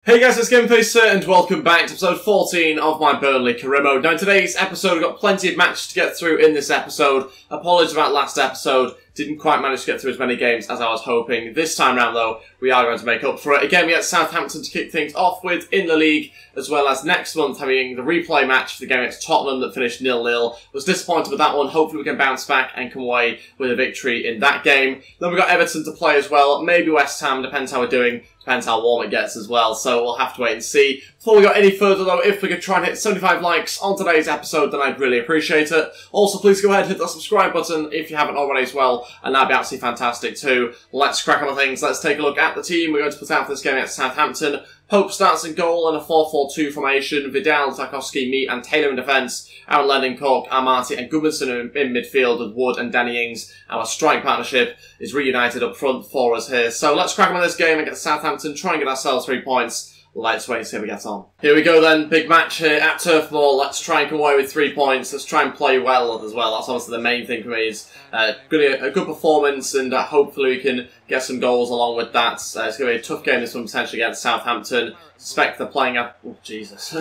Hey guys, it's Ep14 and welcome back to episode 14 of my Burnley career mode. Now in today's episode we've got plenty of matches to get through in this episode. Apologies about last episode, didn't quite manage to get through as many games as I was hoping. This time round though, we are going to make up for it. Again, we have Southampton to kick things off with in the league, as well as next month having the replay match for the game against Tottenham that finished 0-0. Was disappointed with that one, hopefully we can bounce back and come away with a victory in that game. Then we've got Everton to play as well, maybe West Ham, depends how we're doing. Depends how warm it gets as well, so we'll have to wait and see. Before we go any further though, if we could try and hit 75 likes on today's episode, then I'd really appreciate it. Also, please go ahead and hit that subscribe button if you haven't already as well, and that'd be absolutely fantastic too. Let's crack on with things. Let's take a look at the team we're going to put out for this game against Southampton. Pope starts in goal in a 4-4-2 formation. Vidal, Tarkowski, Meat and Taylor in defence. Aaron Lennon, Cork, Armati and Goodmanson in midfield with Wood and Danny Ings. Our strike partnership is reunited up front for us here. So let's crack on with this game against Southampton, try and get ourselves 3 points. Let's wait and see how we get on. Here we go then, big match here at Turf Moor. Let's try and come away with 3 points. Let's try and play well as well. That's obviously the main thing for me, is a good performance, and hopefully we can get some goals along with that. It's going to be a tough game this one potentially against Southampton. Suspect they're playing a... Oh, Jesus.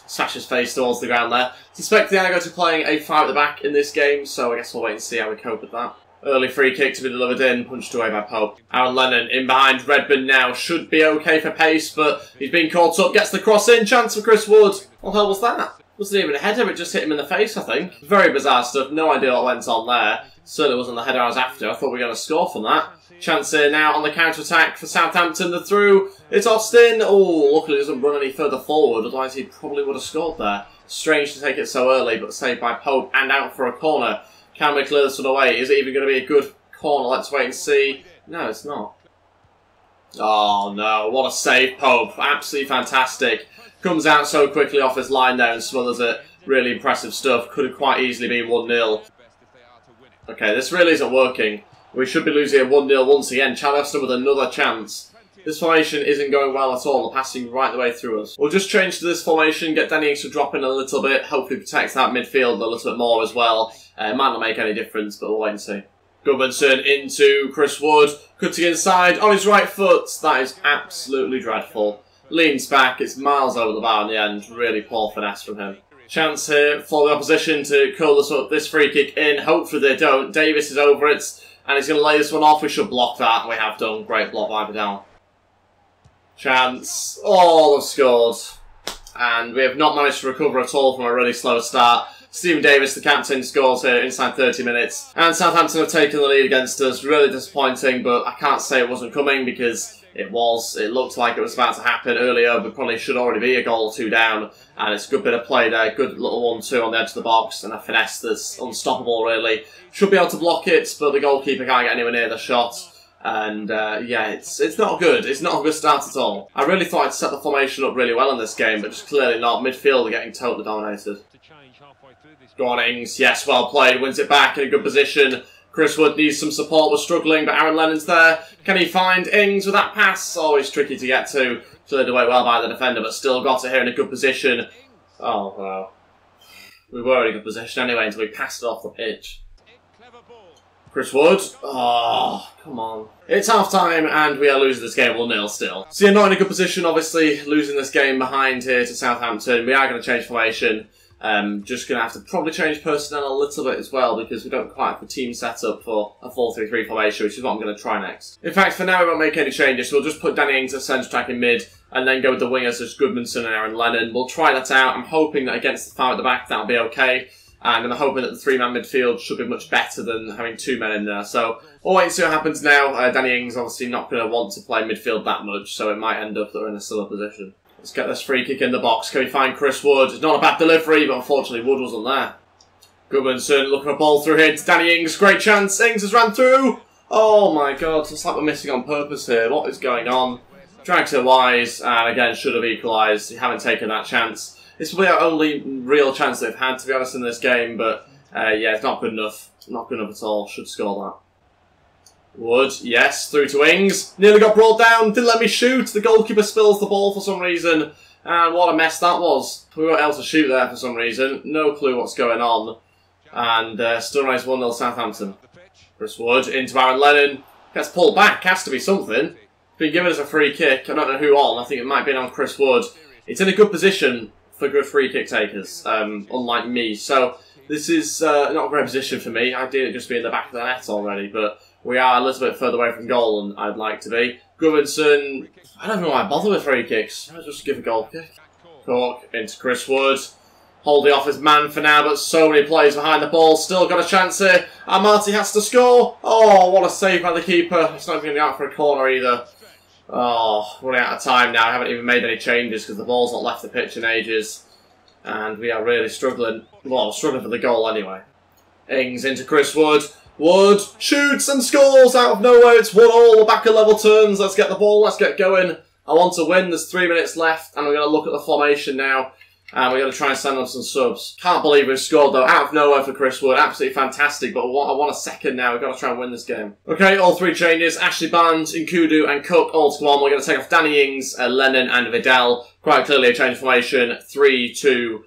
Smash his face towards the ground there. Suspect they are going to be playing a 5 at the back in this game, so I guess we'll wait and see how we cope with that. Early free kick to be delivered in, punched away by Pope. Aaron Lennon in behind Redmond now. Should be okay for pace, but he's been caught up. Gets the cross in. Chance for Chris Wood. What the hell was that? Wasn't even a header, it just hit him in the face, I think. Very bizarre stuff. No idea what went on there. Certainly wasn't the header I was after. I thought we were going to score from that. Chance here now on the counter-attack for Southampton. The through. It's Austin. Oh, luckily he doesn't run any further forward. Otherwise he probably would have scored there. Strange to take it so early, but saved by Pope and out for a corner. Can we clear this one away? Is it even going to be a good corner? Let's wait and see. No, it's not. Oh no, what a save, Pope. Absolutely fantastic. Comes out so quickly off his line there and smothers it. Really impressive stuff. Could have quite easily been 1-0. Okay, this really isn't working. We should be losing at 1-0 once again. Charleston with another chance. This formation isn't going well at all. They're passing right the way through us. We'll just change to this formation, get Danny Ings to drop in a little bit, hopefully protect that midfield a little bit more as well. It might not make any difference, but we'll wait and see. Goodmanson into Chris Wood, cutting inside on his right foot. That is absolutely dreadful. Leans back, it's miles over the bar in the end. Really poor finesse from him. Chance here for the opposition to curl this free kick in. Hopefully they don't. Davis is over it, and he's going to lay this one off. We should block that. We have done. Great block by Vidal. Chance. Oh, they've scored. And we have not managed to recover at all from a really slow start. Stephen Davis, the captain, scores here inside 30 minutes. And Southampton have taken the lead against us. Really disappointing, but I can't say it wasn't coming because it was. It looked like it was about to happen earlier, but probably should already be a goal or two down. And it's a good bit of play there. Good little 1-2 on the edge of the box. And a finesse that's unstoppable, really. Should be able to block it, but the goalkeeper can't get anywhere near the shot. And yeah, it's not good. It's not a good start at all. I really thought I'd set the formation up really well in this game, but just clearly not. Midfield are getting totally dominated. Go on, Ings. Yes, well played. Wins it back in a good position. Chris Wood needs some support. We're struggling, but Aaron Lennon's there. Can he find Ings with that pass? Always tricky to get to. Cleared away well by the defender, but still got it here in a good position. Oh, wow. We were in a good position anyway until we passed it off the pitch. Chris Wood. Oh, come on. It's half-time and we are losing this game 1-0 still. So you're not in a good position, obviously, losing this game behind here to Southampton. We are going to change formation. Just going to have to probably change personnel a little bit as well because we don't quite have the team set up for a 4-3-3 formation, which is what I'm going to try next. In fact, for now we won't make any changes, so we'll just put Danny Ings as centre back in mid and then go with the wingers as Goodmanson and Aaron Lennon. We'll try that out. I'm hoping that against the 5 at the back that'll be okay. And I'm hoping that the 3-man midfield should be much better than having 2 men in there. So we'll wait and see what happens now. Danny Ings obviously not going to want to play midfield that much, so it might end up that we're in a similar position. Let's get this free kick in the box. Can we find Chris Wood? It's not a bad delivery, but unfortunately Wood wasn't there. Goodmanson looking a ball through here to Danny Ings. Great chance. Ings has ran through. Oh my god, it's like we're missing on purpose here. What is going on? Drags it wise, and again should have equalised. You haven't taken that chance. It's probably our only real chance they've had, to be honest, in this game, but yeah, it's not good enough. Not good enough at all. Should score that. Wood, yes, through to Ings. Nearly got brought down, didn't let me shoot. The goalkeeper spills the ball for some reason. And what a mess that was. We weren't able to shoot there for some reason. No clue what's going on. And still raised 1-0 Southampton. Chris Wood into Aaron Lennon. Gets pulled back, has to be something. been given us a free kick. I don't know who on. I think it might have been on Chris Wood. It's in a good position for good free kick takers, unlike me. So this is not a great position for me. Ideally, just be in the back of the net already, but we are a little bit further away from goal than I'd like to be. Goodmanson, I don't know why I bother with free kicks. I'll just give a goal kick. Cork into Chris Wood. Holding off his man for now, but so many players behind the ball. Still got a chance here. Marty has to score. Oh, what a save by the keeper. It's not going to be out for a corner either. Oh, running out of time now. I haven't even made any changes because the ball's not left the pitch in ages. And we are really struggling. Well, struggling for the goal anyway. Ings into Chris Wood. Wood shoots and scores out of nowhere. It's 1-1. We're back at level terms. Let's get the ball. Let's get going. I want to win. There's 3 minutes left. And we're going to look at the formation now. And we're going to try and send on some subs. Can't believe we've scored though. Out of nowhere for Chris Wood. Absolutely fantastic. But I want a second now. We've got to try and win this game. Okay, all three changes. Ashley Barnes, Nkudu and Cook all to go on. We're going to take off Danny Ings, Lennon and Vidal. Quite clearly a change formation. 3-2-5,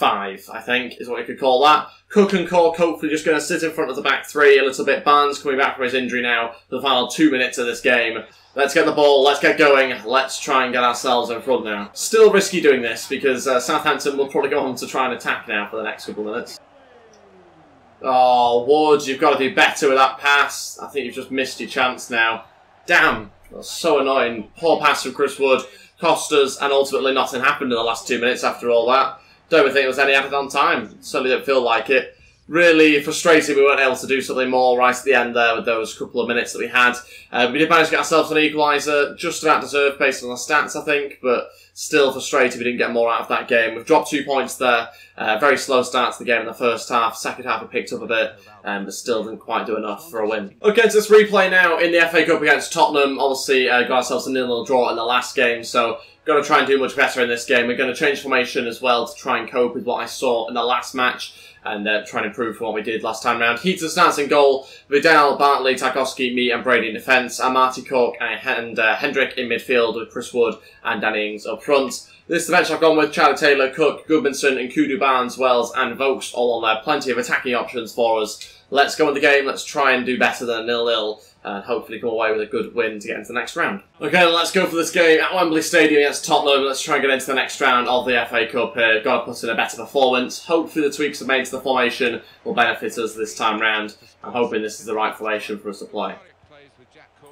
I think, is what you could call that. Cook and Cork hopefully just going to sit in front of the back three a little bit. Barnes coming back from his injury now for the final 2 minutes of this game. Let's get the ball, let's get going, let's try and get ourselves in front now. Still risky doing this because Southampton will probably go on to try and attack now for the next couple of minutes. Oh, Wood, you've got to do better with that pass. I think you've just missed your chance now. Damn, that's so annoying. Poor pass from Chris Wood, cost us, and ultimately nothing happened in the last 2 minutes after all that. Don't even think there was any added on time. Certainly don't feel like it. Really frustrating we weren't able to do something more right at the end there with those couple of minutes that we had. We did manage to get ourselves an equaliser, just about deserved based on the stats, I think, but still frustrated we didn't get more out of that game. We've dropped 2 points there. Very slow start to the game in the first half. Second half we picked up a bit, but still didn't quite do enough for a win. Okay, so this replay now in the FA Cup against Tottenham. Obviously, got ourselves a 0-0 draw in the last game, so got to try and do much better in this game. We're going to change formation as well to try and cope with what I saw in the last match and try and improve from what we did last time round. Heaton starts in goal. Vidal, Bartley, Tarkowski, me and Brady in defence. Marty, Cork and Hendrick in midfield with Chris Wood and Danny Ings up front. This is the bench I've gone with. Charlie Taylor, Cook, Goodmanson, Nkudu, Barnes, Wells and Vokes all on there. Plenty of attacking options for us. Let's go in the game. Let's try and do better than 0-0. And hopefully come away with a good win to get into the next round. Okay, let's go for this game at Wembley Stadium against Tottenham. Let's try and get into the next round of the FA Cup here. Got to put in a better performance. Hopefully the tweaks I've made to the formation will benefit us this time round. I'm hoping this is the right formation for us to play.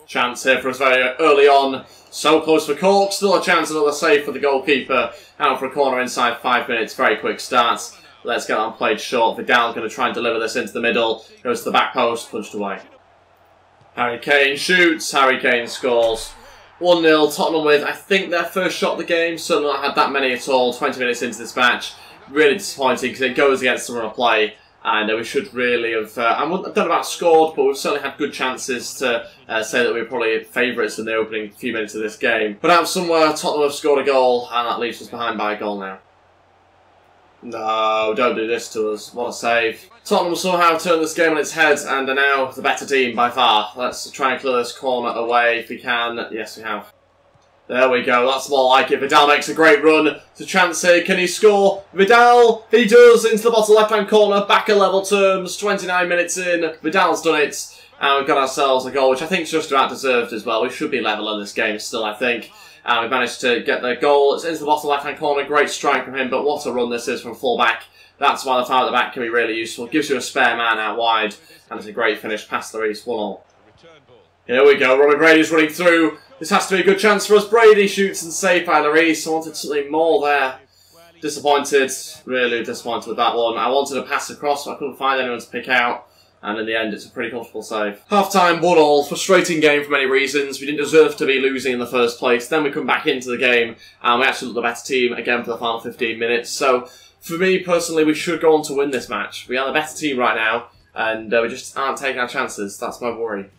Chance here for us very early on. So close for Cork. Still a chance, another save for the goalkeeper. Out for a corner inside 5 minutes. Very quick starts. Let's get on played short. Vidal going to try and deliver this into the middle. Goes to the back post, punched away. Harry Kane shoots, Harry Kane scores. 1-0, Tottenham with, I think, their first shot of the game. Certainly not had that many at all, 20 minutes into this match. Really disappointing because it goes against the run of play. And we should really have, I don't know about scored, but we've certainly had good chances to say that we were probably favourites in the opening few minutes of this game. But out of somewhere, Tottenham have scored a goal, and that leaves us behind by a goal now. No, don't do this to us. What a save. Tottenham somehow turned this game on its head and are now the better team by far. Let's try and clear this corner away if we can. Yes, we have. There we go. That's more like it. Vidal makes a great run. It's a chance here. Can he score? Vidal, he does. Into the bottom left-hand corner. Back at level terms. 29 minutes in. Vidal's done it. And we've got ourselves a goal, which I think is just about deserved as well. We should be level in this game still, I think. And we've managed to get the goal. It's into the bottom left-hand corner. Great strike from him, but what a run this is from full-back. That's why the foul at the back can be really useful. Gives you a spare man out wide. And it's a great finish past Lloris. 1-1. Here we go. Robert Brady's running through. This has to be a good chance for us. Brady shoots and saved by Lloris. I wanted something more there. Disappointed. Really disappointed with that one. I wanted a pass across, but I couldn't find anyone to pick out. And in the end, it's a pretty comfortable save. Half-time, 1-1. Frustrating game for many reasons. We didn't deserve to be losing in the first place. Then we come back into the game, and we actually look the better team again for the final 15 minutes. So, for me, personally, we should go on to win this match. We are the better team right now, and we just aren't taking our chances. That's my worry.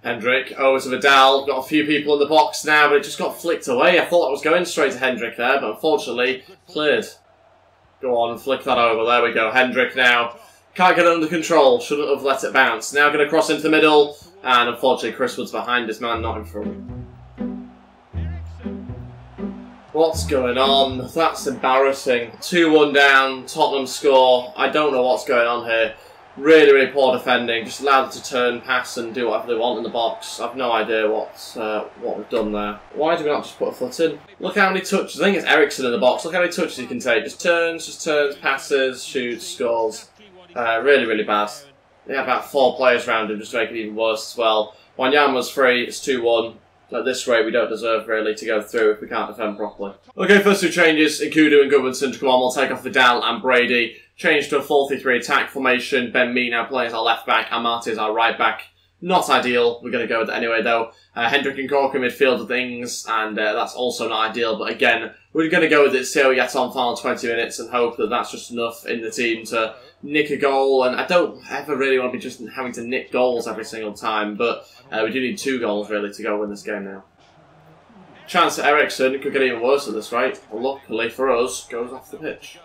Hendrick, over to Vidal. Got a few people in the box now, but it just got flicked away. I thought I was going straight to Hendrick there, but unfortunately, cleared. Go on, flick that over. There we go. Hendrick now. Can't get it under control. Shouldn't have let it bounce. Now going to cross into the middle. And unfortunately, Chris Wood's behind his man, not in front. What's going on? That's embarrassing. 2-1 down. Tottenham score. I don't know what's going on here. Really, really poor defending. Just allow them to turn, pass and do whatever they want in the box. I've no idea what we've done there. Why do we not just put a foot in? Look how many touches. I think it's Ericsson in the box. Look how many touches he can take. Just turns, passes, shoots, scores. Really, really bad. They had about 4 players around him just to make it even worse as well. Wanyama's free. It's 2-1. At this rate, we don't deserve really to go through if we can't defend properly. Okay, first 2 changes. Nkudu and Goodmanson to come on. We'll take off Vidal and Brady. Change to a 4-3-3 attack formation. Ben Mee now playing as our left back. Amati as our right back. Not ideal. We're going to go with it anyway, though. Hendrick and Cork in midfield of things, and that's also not ideal. But again, we're going to go with it, see how we get on final 20 minutes, and hope that that's just enough in the team to nick a goal. And I don't ever really want to be just having to nick goals every single time, but we do need 2 goals, really, to go win this game now. Chance at Ericsson. It could get even worse at this rate. Luckily for us, goes off the pitch.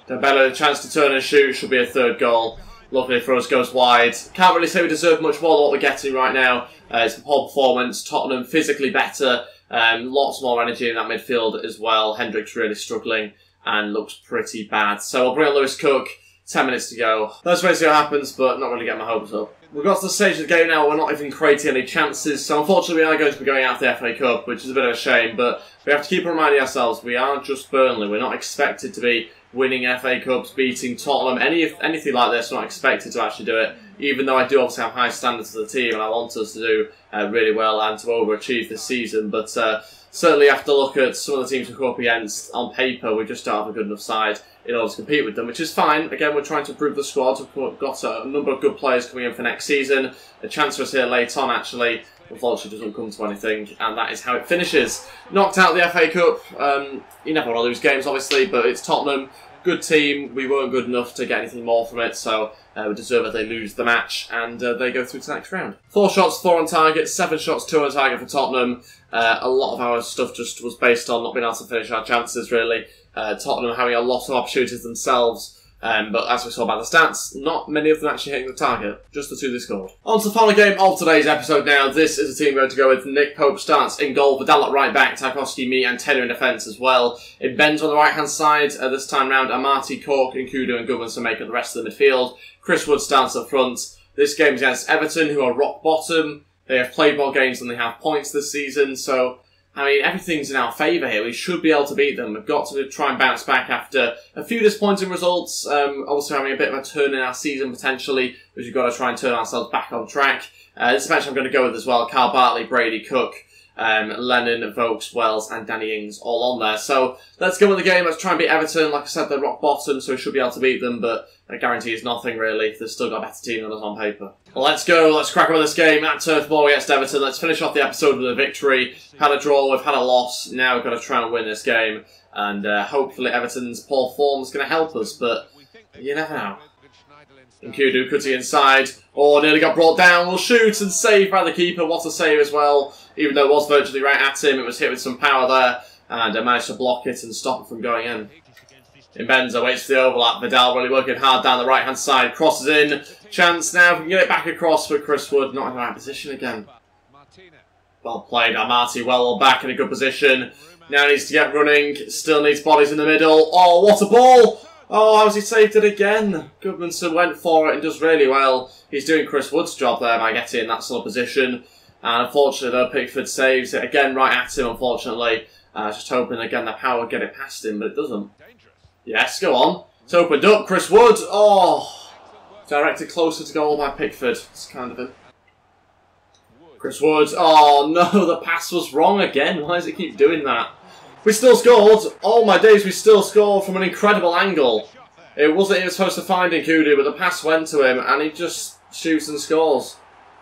Dembele, a chance to turn and shoot, should be a 3rd goal. Luckily for us, goes wide. Can't really say we deserve much more than what we're getting right now. It's a poor performance. Tottenham physically better. Lots more energy in that midfield as well. Hendrick's really struggling and looks pretty bad. So we'll bring on Lewis Cook. 10 minutes to go. Let's wait and see what happens, but not really get my hopes up. We've got to the stage of the game now where we're not even creating any chances, so unfortunately we are going to be going out of the FA Cup, which is a bit of a shame, but we have to keep reminding ourselves we are just Burnley. We're not expected to be winning FA Cups, beating Tottenham, anything like this. We're not expected to actually do it, even though I do obviously have high standards for the team and I want us to do really well and to overachieve this season, but certainly have to look at some of the teams we come up against. On paper, we just don't have a good enough side in order to compete with them, which is fine. Again, we're trying to improve the squad. We've got a number of good players coming in for next season. A chance for us here late on, actually. Unfortunately, doesn't come to anything, and that is how it finishes. Knocked out the FA Cup. You never want to lose games, obviously, but it's Tottenham. Good team. We weren't good enough to get anything more from it, so we deserve it. They lose the match, and they go through to the next round. 4 shots, 4 on target, 7 shots, 2 on target for Tottenham. A lot of our stuff just was based on not being able to finish our chances, really. Tottenham having a lot of opportunities themselves. But as we saw by the stats, not many of them actually hitting the target. Just the 2 they scored. On to the final game of today's episode now. This is a team we're going to go with. Nick Pope starts in goal, Vidal at right back, Tarkowski, Mee and Taylor in defence as well. It bends on the right hand side this time round. Amati, Cork, Nkudu and Goodmanson make up the rest of the midfield. Chris Wood starts up front. This game is against Everton, who are rock bottom. They have played more games than they have points this season, so I mean, everything's in our favour here. We should be able to beat them. We've got to try and bounce back after a few disappointing results. Also having a bit of a turn in our season, potentially, which we've got to try and turn ourselves back on track. This match I'm going to go with as well. Carl Bartley, Brady, Cook, Lennon, Vokes, Wells and Danny Ings all on there. So let's go with the game. Let's try and beat Everton. Like I said, they're rock bottom, so we should be able to beat them, but that guarantees nothing, really. They've still got a better team than us on paper. Well, let's go. Let's crack on with this game at Turf Moor against Everton. Let's finish off the episode with a victory. Had a draw, we've had a loss. Now we've got to try and win this game. And hopefully Everton's poor form is going to help us, but you never know. Nkudu cutting inside. Oh, nearly got brought down. We'll shoot and save by the keeper. What a save as well. Even though it was virtually right at him, it was hit with some power there. And managed to block it and stop it from going in. Benza waits for the overlap. Vidal really working hard down the right-hand side. Crosses in. Chance now. If we can get it back across for Chris Wood. Not in the right position again. Well played. Amati well back in a good position. Now needs to get running. Still needs bodies in the middle. Oh, what a ball! Oh, how's he saved it again? Goodmanson went for it and does really well. He's doing Chris Wood's job there by getting in that sort of position. And unfortunately, though, Pickford saves it again right at him, unfortunately. Just hoping, again, the power would get it past him, but it doesn't. Yes, go on. It's opened up. Chris Wood. Oh, directed closer to goal by Pickford. It's kind of a... Chris Wood. Oh, no, the pass was wrong again. Why does it keep doing that? We still scored. Oh, my days, we still scored from an incredible angle. It wasn't even supposed to find Nkudu, but the pass went to him, and he just shoots and scores.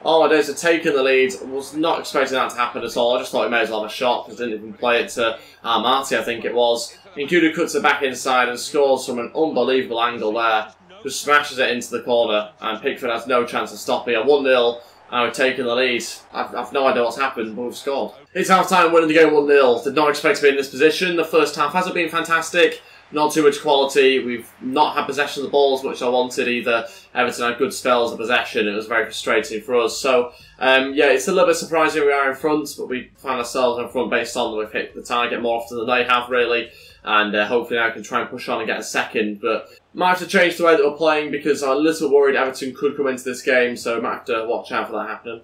Oh, my days, are taking the lead. Was not expecting that to happen at all. I just thought he may as well have a shot, because didn't even play it to Amati, I think it was. Nkudu cuts it back inside and scores from an unbelievable angle there. Just smashes it into the corner, and Pickford has no chance of stopping it. 1-0, and we've taken the lead. I've no idea what's happened, but we've scored. It's half-time, winning the game 1-0. Did not expect to be in this position. The first half hasn't been fantastic. not too much quality. We've not had possession of the ball as much as I wanted either. Everton had good spells of possession. It was very frustrating for us. So, yeah, it's a little bit surprising we are in front, but we find ourselves in front based on that we've hit the target more often than they have, really. And hopefully now I can try and push on and get a second. But might have to change the way that we're playing because I'm a little worried Everton could come into this game, so might have to watch out for that happening.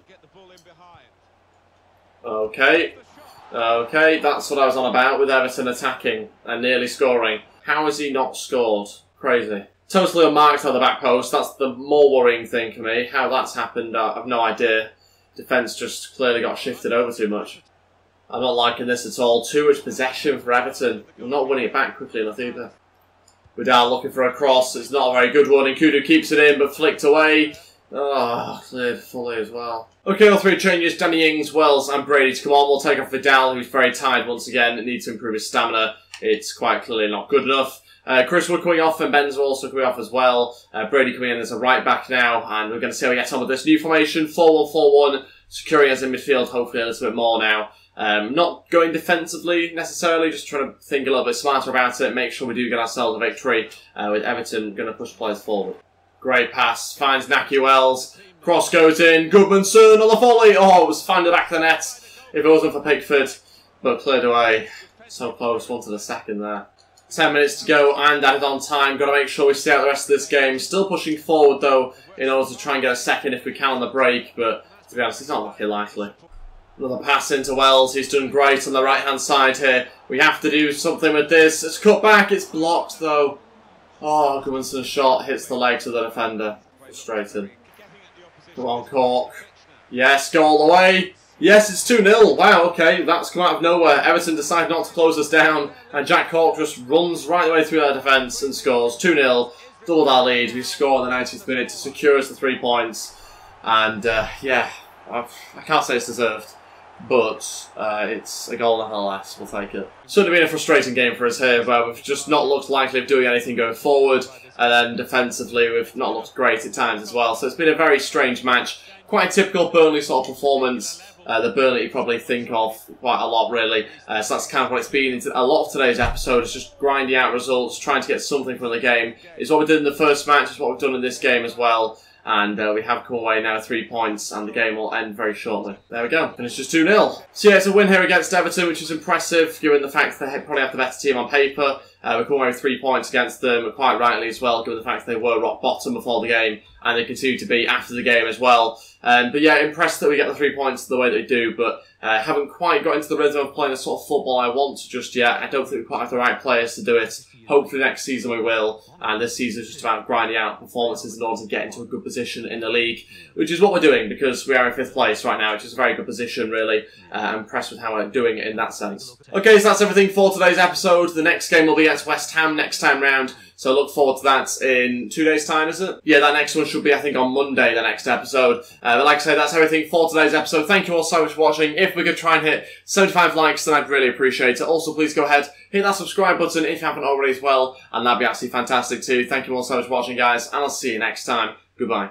Okay. Okay, that's what I was on about with Everton attacking and nearly scoring. How has he not scored? Crazy. Totally unmarked on the back post. That's the more worrying thing for me. How that's happened, I have no idea. Defence just clearly got shifted over too much. I'm not liking this at all. Too much possession for Everton. We're not winning it back quickly enough either. Vidal looking for a cross. It's not a very good one. And Kudu keeps it in, but flicked away. Oh, cleared fully as well. Okay, all three changes. Danny Ings, Wells and Brady to come on. We'll take off Vidal, who's very tired once again. Needs to improve his stamina. It's quite clearly not good enough. Chris Wood coming off and Ben's also coming off as well. Brady coming in as a right back now. And we're going to see how we get on with this new formation. 4-1-4-1. Securing us in midfield, hopefully a little bit more now. Not going defensively necessarily, just trying to think a little bit smarter about it, make sure we do get ourselves a victory, with Everton going to push players forward. Great pass, finds Naki Wells, cross goes in, Goodmanson on the volley, oh, it was found the back of the net if it wasn't for Pickford, but cleared away. So close, wanted a second there. 10 minutes to go and added on time, got to make sure we stay out the rest of this game. Still pushing forward though, in order to try and get a second if we can on the break, but to be honest, it's not looking likely. Another pass into Wells, he's done great on the right-hand side here. We have to do something with this. It's cut back, it's blocked though. Oh, Goodmanson's shot hits the legs of the defender. Frustrating. Come on, Cork. Yes, go all the way. Yes, it's 2-0. Wow, okay, that's come out of nowhere. Everton decide not to close us down, and Jack Cork just runs right the way through their defence and scores. 2-0, doubled our lead. We score in the 90th minute to secure us the 3 points. And, yeah, I can't say it's deserved. But it's a goal nonetheless, we'll take it. Certainly been a frustrating game for us here, where we've just not looked likely of doing anything going forward, and then defensively we've not looked great at times as well. So it's been a very strange match. Quite a typical Burnley sort of performance. The Burnley you probably think of quite a lot, really. So that's kind of what it's been. A lot of today's episode is just grinding out results, trying to get something from the game. It's what we did in the first match, it's what we've done in this game as well. And we have come away now 3 points, and the game will end very shortly. There we go. Finishes 2-0. So yeah, it's a win here against Everton, which is impressive, given the fact that they probably have the better team on paper. We come away with 3 points against them, quite rightly as well, given the fact that they were rock bottom before the game, and they continue to be after the game as well. But yeah, impressed that we get the 3 points the way that we do, but haven't quite got into the rhythm of playing the sort of football I want to just yet. I don't think we quite have the right players to do it. Hopefully next season we will, and this season is just about grinding out performances in order to get into a good position in the league, which is what we're doing because we are in 5th place right now, which is a very good position really. I'm impressed with how we're doing in that sense. Okay, so that's everything for today's episode. The next game will be against West Ham next time round, so look forward to that in 2 days' time, is it? Yeah, that next one should be, I think, on Monday, the next episode. But like I say, that's everything for today's episode. Thank you all so much for watching. If we could try and hit 75 likes, then I'd really appreciate it. Also, please go ahead, hit that subscribe button if you haven't already as well, and that'd be absolutely fantastic too. Thank you all so much for watching, guys, and I'll see you next time. Goodbye.